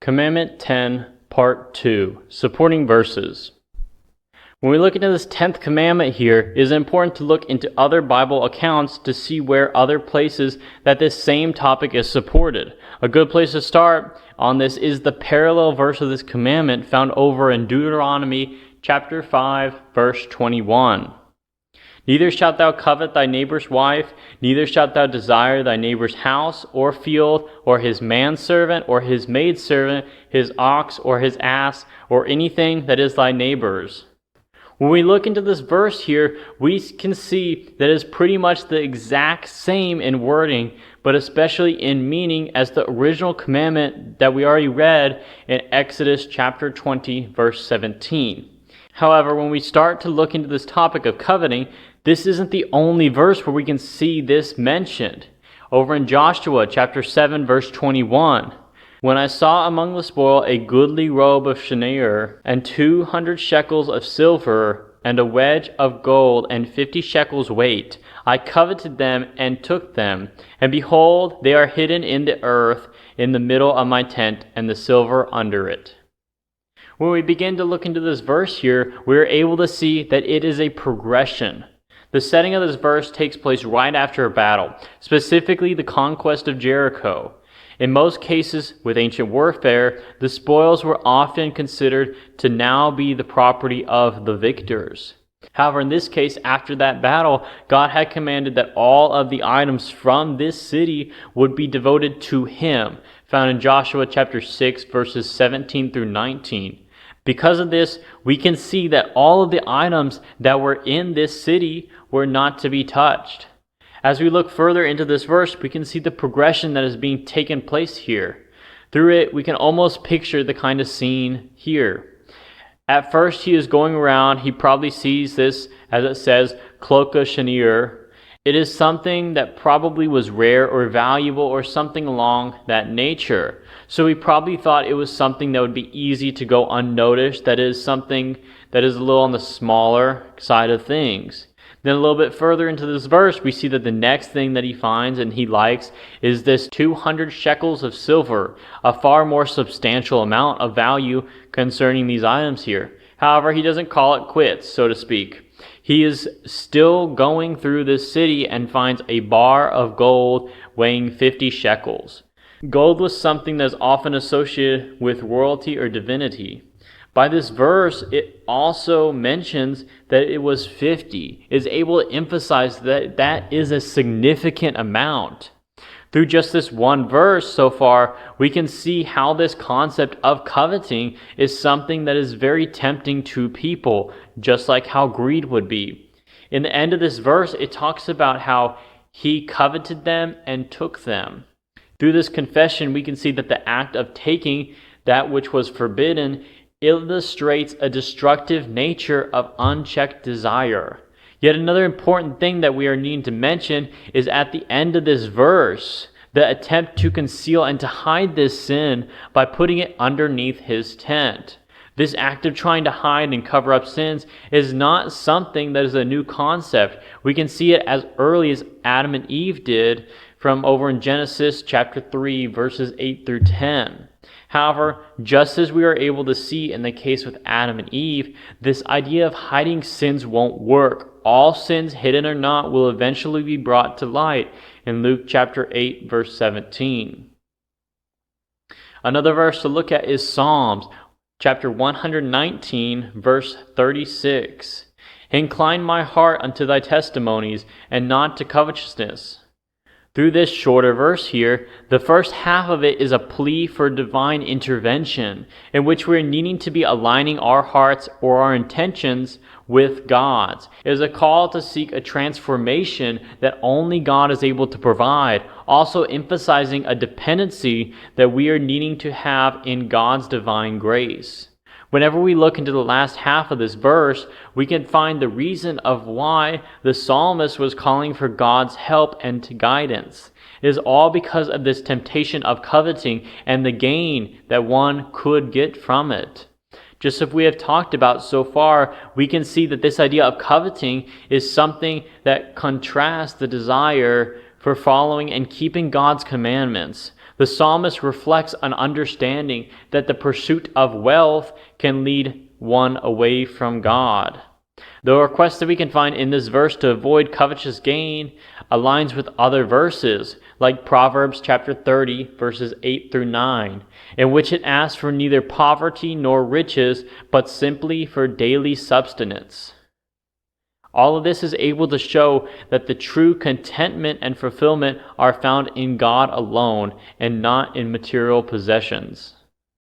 Commandment 10, Part 2, Supporting Verses. When we look into this 10th commandment here, it is important to look into other Bible accounts to see where other places that this same topic is supported. A good place to start on this is the parallel verse of this commandment found over in Deuteronomy chapter 5, verse 21. Neither shalt thou covet thy neighbor's wife, neither shalt thou desire thy neighbor's house, or field, or his manservant, or his maidservant, his ox, or his ass, or anything that is thy neighbor's. When we look into this verse here, we can see that it is pretty much the exact same in wording, but especially in meaning as the original commandment that we already read in Exodus chapter 20, verse 17. However, when we start to look into this topic of coveting, this isn't the only verse where we can see this mentioned. Over in Joshua chapter 7, verse 21, when I saw among the spoil a goodly robe of Shinar, and 200 shekels of silver, and a wedge of gold, and 50 shekels weight, I coveted them and took them. And behold, they are hidden in the earth in the middle of my tent, and the silver under it. When we begin to look into this verse here, we are able to see that it is a progression. The setting of this verse takes place right after a battle, specifically the conquest of Jericho. In most cases with ancient warfare, the spoils were often considered to now be the property of the victors. However, in this case, after that battle, God had commanded that all of the items from this city would be devoted to Him, found in Joshua chapter 6, verses 17 through 19. Because of this, we can see that all of the items that were in this city were not to be touched. As we look further into this verse, we can see the progression that is being taken place here. Through it, we can almost picture the kind of scene here. At first, he is going around. He probably sees this, as it says, cloak of Shinar. It is something that probably was rare or valuable or something along that nature. So he probably thought it was something that would be easy to go unnoticed. That is something that is a little on the smaller side of things. Then a little bit further into this verse, we see that the next thing that he finds and he likes is this 200 shekels of silver, a far more substantial amount of value concerning these items here. However, he doesn't call it quits, so to speak. He is still going through this city and finds a bar of gold weighing 50 shekels. Gold was something that is often associated with royalty or divinity. By this verse, it also mentions that it was 50. It is able to emphasize that that is a significant amount. Through just this one verse so far, we can see how this concept of coveting is something that is very tempting to people, just like how greed would be. In the end of this verse, it talks about how he coveted them and took them. Through this confession, we can see that the act of taking that which was forbidden illustrates a destructive nature of unchecked desire. Yet another important thing that we are needing to mention is at the end of this verse, the attempt to conceal and to hide this sin by putting it underneath his tent. This act of trying to hide and cover up sins is not something that is a new concept. We can see it as early as Adam and Eve did from over in Genesis chapter 3, verses 8 through 10. However, just as we are able to see in the case with Adam and Eve, this idea of hiding sins won't work. All sins, hidden or not, will eventually be brought to light in Luke chapter 8, verse 17. Another verse to look at is Psalms chapter 119, verse 36. Incline my heart unto thy testimonies, and not to covetousness. Through this shorter verse here, the first half of it is a plea for divine intervention, in which we are needing to be aligning our hearts or our intentions with God's. It is a call to seek a transformation that only God is able to provide, also emphasizing a dependency that we are needing to have in God's divine grace. Whenever we look into the last half of this verse, we can find the reason of why the psalmist was calling for God's help and guidance. It is all because of this temptation of coveting and the gain that one could get from it. Just as we have talked about so far, we can see that this idea of coveting is something that contrasts the desire for following and keeping God's commandments. The psalmist reflects an understanding that the pursuit of wealth can lead one away from God. The request that we can find in this verse to avoid covetous gain aligns with other verses, like Proverbs chapter 30, verses 8 through 9, in which it asks for neither poverty nor riches, but simply for daily subsistence. All of this is able to show that the true contentment and fulfillment are found in God alone and not in material possessions.